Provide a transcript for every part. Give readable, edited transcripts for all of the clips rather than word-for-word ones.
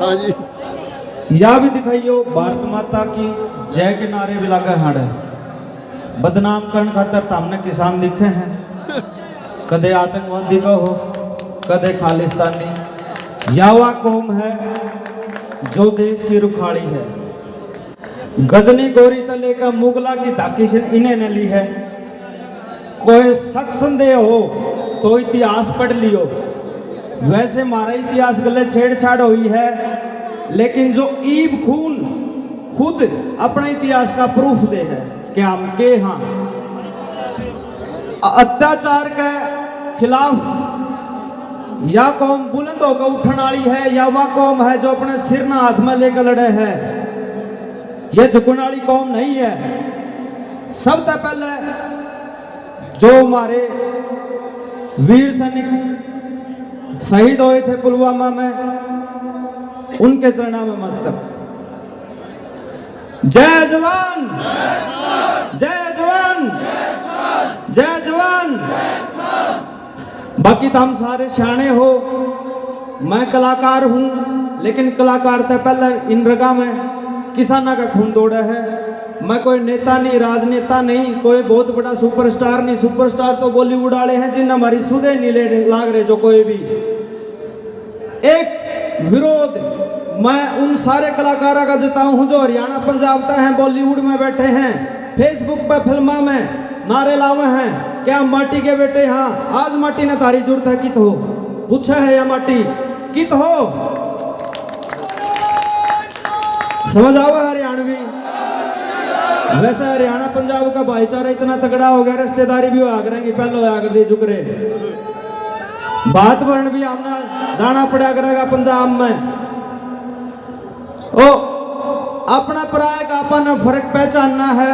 हाँ जी। या भी दिखाइयो भारत माता की जय के नारे भी लगे हाड़े बदनाम करने खातर तो हमने किसान दिखे हैं, कदे आतंकवादी का हो कदे खालिस्तानी। यावा कौम है जो देश की रुखाड़ी है, गजनी गोरी तले का मुगला की धाकी से इन्हें न ली है। कोई शक संदेह हो तो इतिहास पढ़ लियो, वैसे हमारा इतिहास गले छेड़छाड़ हुई है, लेकिन जो ईब खून खुद अपने इतिहास का प्रूफ दे है कि हम के हाँ अत्याचार के खिलाफ या कौम बुलंद होकर उठने वाली है, या वह कौम है जो अपने सिर ना हाथ में लेकर लड़े है। ये झुकने वाली कौम नहीं है। सबसे पहले जो हमारे वीर सैनिक शहीद हुए थे पुलवामा में, उनके चरणों में मस्तक। जय जवान, जय जवान, जय जवान। बाकी तो हम सारे शाणे हो, मैं कलाकार हूं, लेकिन कलाकार से पहले इन रगा में किसाना का खून दौड़ा है। मैं कोई नेता नहीं, राजनेता नहीं, कोई बहुत बड़ा सुपरस्टार नहीं। सुपरस्टार तो बॉलीवुड वाले हैं जिन हमारी सुधे नहीं ले लाग रहे। जो कोई भी एक विरोध मैं उन सारे कलाकारों का जताऊं हूं जो हरियाणा पंजाब तक हैं, बॉलीवुड में बैठे हैं, फेसबुक पर फिल्मा में नारे लावे हैं क्या माटी के बेटे। हाँ, आज माटी ने तारी जरूरत है कित हो, पूछा है या माटी कित हो। समझ आवा हरियाणवी। वैसे हरियाणा पंजाब का भाईचारा इतना तगड़ा हो गया, रिश्तेदारी भी होया करेंगी, पहले होया कर दी चुकरे। बात वर्ण भी हमने जाना पड़ा करेगा पंजाब में। ओ अपना पराया का अपना फर्क पहचानना है।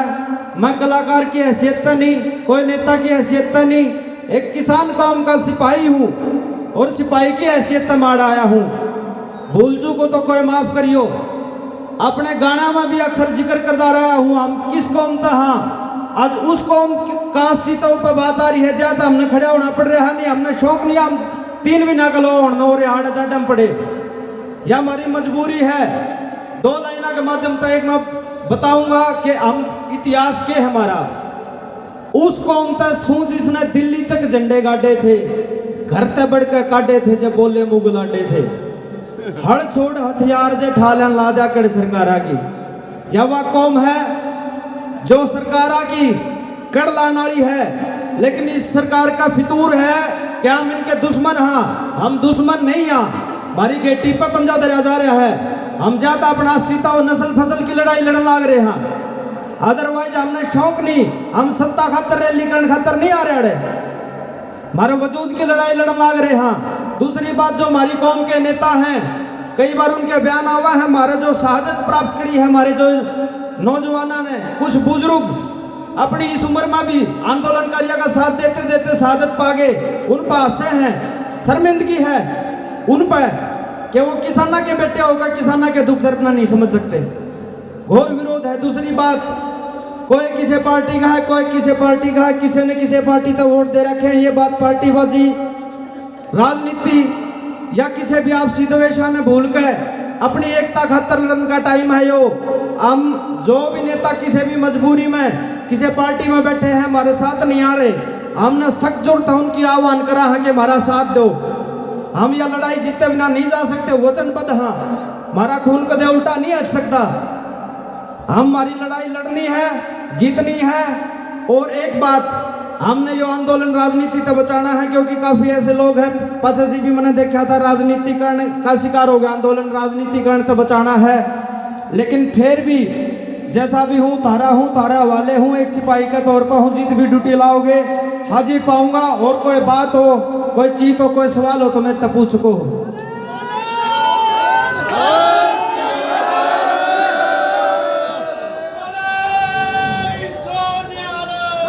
मैं कलाकार की हैसियत नहीं, कोई नेता की हैसियत नहीं, एक किसान कौम का सिपाही हूँ और सिपाही की हैसियत मार आया हूँ। भूल चूक को तो कोई माफ करियो। अपने गाना में भी अक्सर जिक्र करता रहा हूँ हम किस कौम था। हाँ, आज उस कौम का अस्तित्व पर बात आ रही है। ज्यादा हमने खड़ा होना पड़ रहा है नहीं, हमने शौक नहीं, हम 3 महीना का लो और हाड़ चाटम पड़े, यह हमारी मजबूरी है। 2 लाइना के माध्यम से एक मैं बताऊंगा कि हम इतिहास के हमारा उस कौम तक सूझ जिसने दिल्ली तक झंडे गाड़े थे, घर तक बढ़ के काटे थे, जब बोले मुगल आडे थे, हड़ छोड़ हथियार जे ठालन ला दिया कर सरकारा की। यह वह कौम है जो सरकारा की कर लाने वाली है, लेकिन इस सरकार का फितूर है कि हम इनके दुश्मन। हाँ, हम दुश्मन नहीं। हाँ, हमारी गेटी पर पंजा दरिया जा रहा है, हम ज्यादा अपना अस्तित्व और नस्ल फसल की लड़ाई लड़न लाग रहे हैं। अदरवाइज हमने शौक नहीं, हम सत्ता खातर रैली करने खातर नहीं आ रहे, हमारे वजूद की लड़ाई लड़न लाग रहे हैं। दूसरी बात, जो हमारी कौम के नेता हैं, कई बार उनके बयान आवा है, हमारे जो शहादत प्राप्त करी है, हमारे जो नौजवानों ने, कुछ बुजुर्ग अपनी इस उम्र में भी आंदोलनकारियों का साथ देते देते शहादत पा गए, उन पर हास्य हैं, शर्मिंदगी है उन पर कि वो किसाना के बेटे होकर किसाना के दुख दर्द नहीं समझ सकते। घोर विरोध है। दूसरी बात, कोई किसी पार्टी का है, कोई किसी पार्टी का है, किसी ने किसी पार्टी तक वोट दे रखे हैं। ये बात पार्टीबाजी, राजनीति या किसी भी आपसी द्वेषा ने भूल कर अपनी एकता खातर लड़ने का टाइम है। यो हम जो भी नेता किसी भी मजबूरी में किसी पार्टी में बैठे हैं, हमारे साथ नहीं आ रहे, हमने सख्त जरूरत है उनकी आह्वान करा है कि हमारा साथ दो। हम यह लड़ाई जीते बिना नहीं जा सकते, वचनबद्ध। हाँ, हमारा खून कदे उल्टा नहीं हट सकता। हम हमारी लड़ाई लड़नी है, जीतनी है। और एक बात, हमने यो आंदोलन राजनीति तक बचाना है, क्योंकि काफी ऐसे लोग हैं पाछे से भी मैंने देखा था राजनीतिकरण का शिकार हो गया। आंदोलन राजनीतिकरण तक बचाना है, लेकिन फिर भी जैसा भी हूँ तारा वाले हूँ, एक सिपाही के तौर पर हूँ। जित भी ड्यूटी लाओगे हाजिर पाऊंगा। और कोई बात हो, कोई चीज हो, कोई सवाल हो तो मैं तब पूछ सको।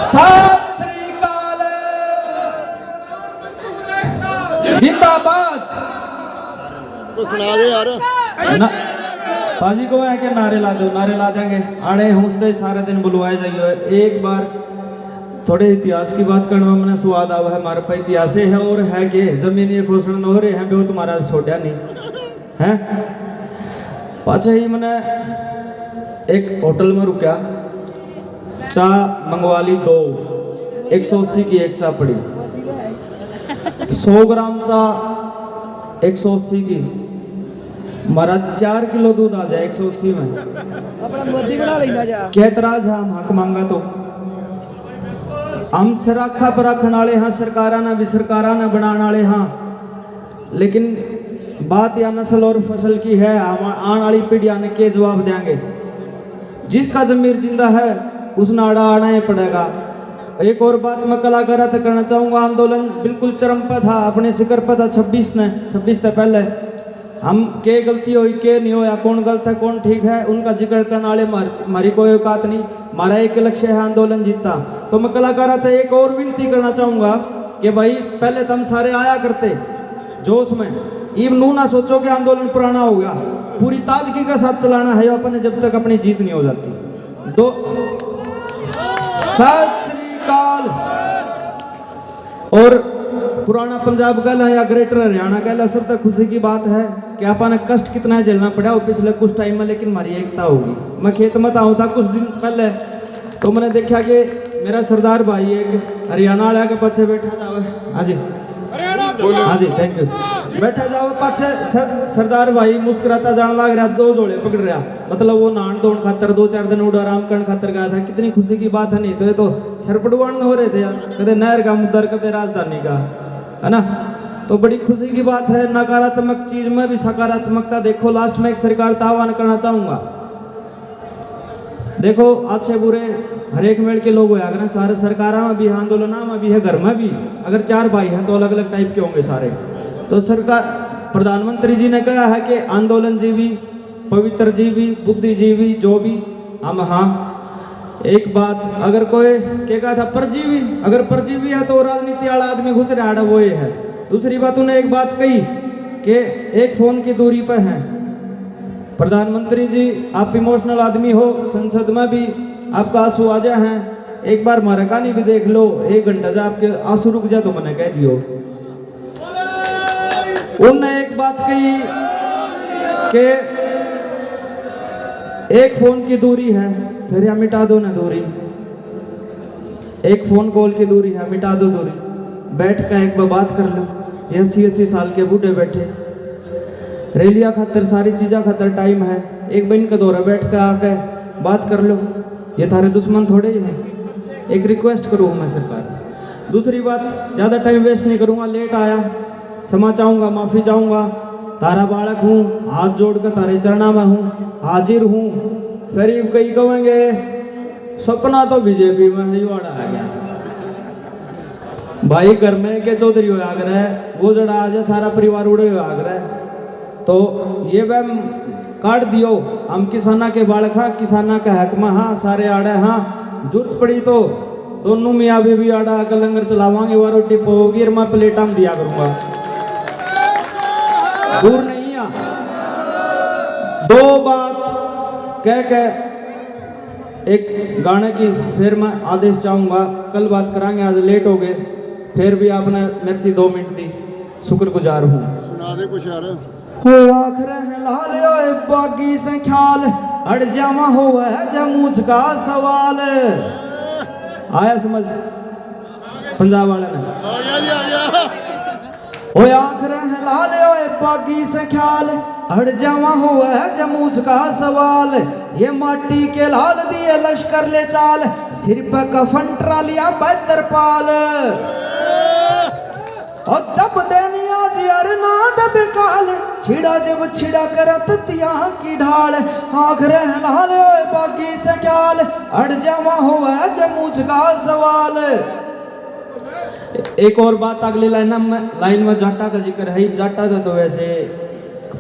सत श्री अकाल, जिंदाबाद। तो सुना दे यार। पाजी को है कि नारे ला दो, नारे ला देंगे। आड़े हूँ से सारे दिन बुलवाए जाइए। एक बार थोड़े इतिहास की बात करने में मैंने स्वाद आवा है। हमारे पास इतिहास है और है कि जमीन ये घोषणा हो रहे हैं, वो तुम्हारा छोड़ा नहीं है। पाछे ही मैंने एक होटल में रुका, चा मंगवा ली 2, 180 की एक चा पड़ी, 100 ग्राम चा 180 की, हमारा 4 किलो दूध आ जाए 180 में, क्या एतराज है? हम हक मांगा तो हम सराखा पर रखने वाले हाँ, सरकारा ना भी सरकारा ना बनाने वाले हाँ, लेकिन बात या नस्ल और फसल की है, आने वाली पीढ़ियां ने के जवाब देंगे? जिसका जमीर जिंदा है उसने आड़ा आना ही पड़ेगा। एक और बात मैं कलाकारा तक करना चाहूँगा, आंदोलन बिल्कुल चरम पर था, अपने शिखर पर था। 26 से पहले हम के गलती हुई के नहीं होया, कौन गलत है कौन ठीक है, उनका जिक्र करने वाले हमारी कोई औकात नहीं। हमारा एक लक्ष्य है आंदोलन जीता। तो मैं कलाकारा तक एक और विनती करना चाहूँगा कि भाई पहले तो हम सारे आया करते जोश में, इब नू ना सोचो कि आंदोलन पुराना हो गया, पूरी ताजगी के साथ चलाना है अपने जब तक अपनी जीत नहीं हो जाती। दो सत श्री अकाल। और पुराना पंजाब कह ला या ग्रेटर हरियाणा कह ला, सब तक खुशी की बात है कि आपने कष्ट कितना झेलना पड़ा वो पिछले कुछ टाइम में, लेकिन हमारी एकता होगी। मैं खेत में आऊँ था कुछ दिन पहले, तो मैंने देखा कि मेरा सरदार भाई एक हरियाणा वाला के पीछे बैठा था। हाँ जी हाँ जी थैंक यू। बैठा जाओ पाछे सरदार भाई मुस्कुराता जान लग रहा, 2 जोड़े पकड़ रहा, मतलब वो नान दौड़ खातर 2-4 दिन उड़ आराम करने खातर गया था। कितनी खुशी की बात है, नहीं तो ये तो सरपड़वान हो रहे थे यार, कदे नहर का मुद्दा कदे राजधानी का, है ना। तो बड़ी खुशी की बात है। नकारात्मक चीज में भी सकारात्मकता देखो। लास्ट में एक सरकार का आह्वान करना चाहूंगा, देखो अच्छे बुरे हर एक मेल के लोग होया करें, सारे सरकार में भी, आंदोलन में भी है, घर में भी। अगर 4 भाई हैं तो अलग अलग टाइप के होंगे सारे। तो सरकार प्रधानमंत्री जी ने कहा है कि आंदोलन जीवी, पवित्र जीवी, बुद्धिजीवी जो भी हम हाँ। एक बात अगर कोई क्या कहा था, परजीवी, अगर परजीवी है तो राजनीति वाला आदमी घुस रहा है वो ये है। दूसरी बात उन्हें एक बात कही कि एक फोन की दूरी पर हैं। प्रधानमंत्री जी आप इमोशनल आदमी हो, संसद में भी आपका आंसू आ जाए हैं, एक बार हमारा कहानी भी देख लो, 1 घंटा से आपके आंसू रुक जाए तो मैंने कह दियो। उनने एक बात कही कि एक फोन की दूरी है, फिर या मिटा दो ना दूरी, एक फोन कॉल की दूरी है, मिटा दो दूरी, बैठ कर एक बार बात कर लो। ये 80-80 साल के बूढ़े बैठे, रेलिया खातर सारी चीज़ा खातर टाइम है, एक बहन का दौरा बैठ कर आके बात कर लो, ये थारे दुश्मन थोड़े ही हैं। एक रिक्वेस्ट करूँ मैं सरकार। दूसरी बात ज़्यादा टाइम वेस्ट नहीं करूँगा, लेट आया क्षमा चाहूँगा, माफ़ी चाहूँगा। तारा बालक हूँ, हाथ जोड़कर तारे चरणा में हूँ, हाजिर हूँ। करीब कई कहेंगे सपना तो बीजेपी में है, युवाड़ा आ गया भाई, घर में के चौधरी हो आगर है, वो जड़ा आ जाए सारा परिवार उड़े हो आगर है। तो ये वह काट दियो, हम किसाना के बालक हाँ, किसाना का हक में हाँ, सारे आड़े हाँ, जरूरत पड़ी तो दोनों मियाँ बीवी आड़ा आकर लंगर चलावांगे, वो रोटी पोगी और मैं प्लेटा में दिया करूँगा, दूर नहीं आ। 2 बात कह के एक गाने की फिर मैं आदेश चाहूँगा, कल बात करांगे, आज लेट हो गए, फिर भी आपने मेरी 2 मिनट दी, शुक्रगुजार हूँ। सुना दे कुछ यार। हो आखर है लाले ओए बागी से ख्याल, अड़ जावा हो है जमूच का सवाल। आया समझ पंजाब वाले ने, आ गया जी, आ गया। ओ आखर है लाले ओए बागी से ख्याल, अड़ जावा हो है जमूच का सवाल। ये माटी के लाल दिए लश्कर ले चाल, सिर पर कफन ट्रालियां बहत्तर पाल। और दब देनी आज यार ना दब काल, छिड़ा जब छिड़ा करत तिया की ढाल। आँख रह लाल ओए बागी से ख्याल, अड़ जावा हो है जमूच का सवाल। एक और बात अगली लाइन में जाटा का जिक्र है। जाटा था तो वैसे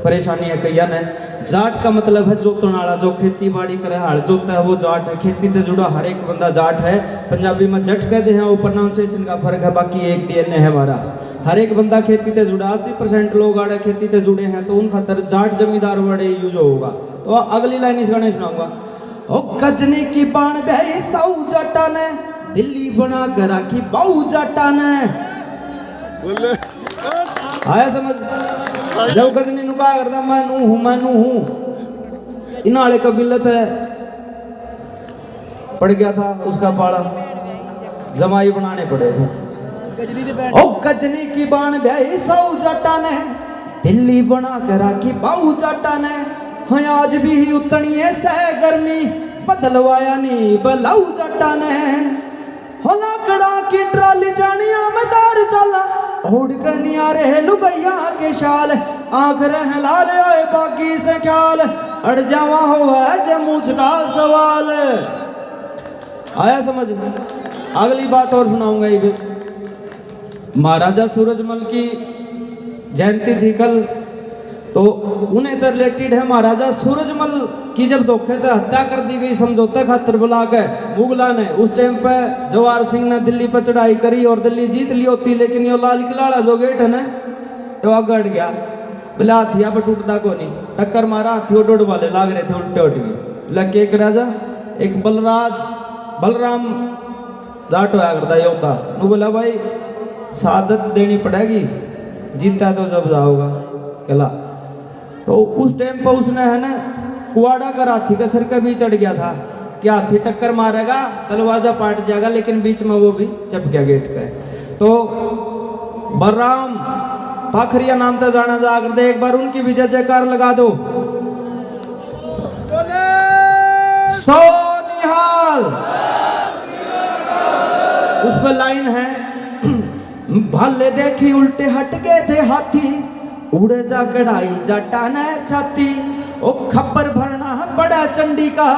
परेशानी है कईया ने। जाट का मतलब है जोतने वाला, जो खेती बाड़ी करे, हल जोतता है वो जाट है। खेती से जुड़ा हर एक बंदा जाट है। पंजाबी में जट कहते हैं, वो प्रोनाउंसिएशन का फर्क है, बाकी एक DNA है हमारा। हर एक बंदा खेती से जुड़ा, 80% लोग आड़े खेती से जुड़े हैं, तो उन खातर जाट जमींदार बड़े यूज होगा। तो अगली लाइन इस गाने सुनाऊंगा। ओ गजनी की बाण बहरी साऊ जाटा ने, दिल्ली बना कर राखी बाऊ जाटा ने। बोले आया समझ? जब गजनी नुका करता मैं नू हूँ, इन वाले कबीलत है पड़ गया था उसका पाड़ा, जमाई बनाने पड़े थे। ओ गजनी की बाण ब्याही साऊ जाटा ने, दिल्ली बना कर राखी बाऊ जाटा ने, हाँ आज भी उतनी है सह गर्मी, बदलवाया नी बलाऊ जाटा ने। हो लाकड़ा की ट्राली जानिया में दार चला, ओढ़ के निया रहे लुगैया के शाल, आंख रह लाल आए बाकी से ख्याल, अड़ जावा हुआ जमूच का सवाल। आया समझ में? अगली बात और सुनाऊंगा ये भी। महाराजा सूरजमल की जयंती थी कल, तो उन्हें तो रिलेटेड है। महाराजा सूरजमल की जब धोखे से हत्या कर दी गई समझौते खातर बुला के मुगला ने, उस टाइम पे जवाहर सिंह ने दिल्ली पर चढ़ाई करी और दिल्ली जीत ली होती, लेकिन ये लाल किलाड़ा जो गेट है ना तो अगड़ गया। बोले हाथी अब टूटता को नहीं, टक्कर मारा हाथी उड़ वाले लाग रहे थे, उल्टे उठ गए। लग एक राजा एक बलराम जाट होया करता योद्धा, वो बोला भाई शहादत देनी पड़ेगी, जीता तो जब जाओगा कहला। तो उस टाइम पर उसने है ना कुआड़ा कर हाथी का सिर के बीच चढ़ गया था कि हाथी टक्कर मारेगा दरवाजा पाट जाएगा, लेकिन बीच में वो भी चप गया गेट का। तो बलराम पाखरिया नाम से जाना जा कर दे, एक बार उनकी भी जय जयकार लगा दो। सोनिहाल उस पर लाइन है, भाले देखी उल्टे हट गए थे हाथी, उड़े जा कढ़ाई जाटा ने छाती, ओ खबर भरना बड़ा चंडी का,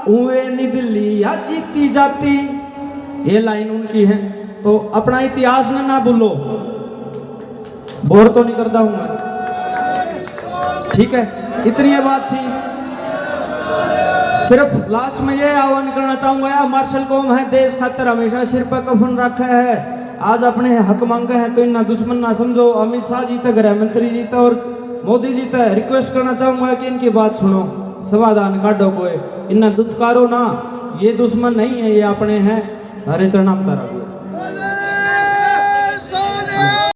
उए नी दिल्ली या जीती जाती। ये लाइन उनकी है। तो अपना इतिहास ना भूलो, बोर तो नहीं करता हूं मैं, ठीक है? इतनी ये बात थी। सिर्फ लास्ट में ये आह्वान करना चाहूंगा, यार मार्शल कौम है, देश खातर हमेशा सिर पर कफन रखा है, आज अपने हक मांगे हैं तो इन्ना दुश्मन ना समझो। अमित शाह जी तक, गृह मंत्री जी तक और मोदी जी तक रिक्वेस्ट करना चाहूंगा कि इनकी बात सुनो, समाधान काटो, कोई इन्ना दुत्कारो ना, ये दुश्मन नहीं है, ये अपने हैं। हरे चरणाम तारा।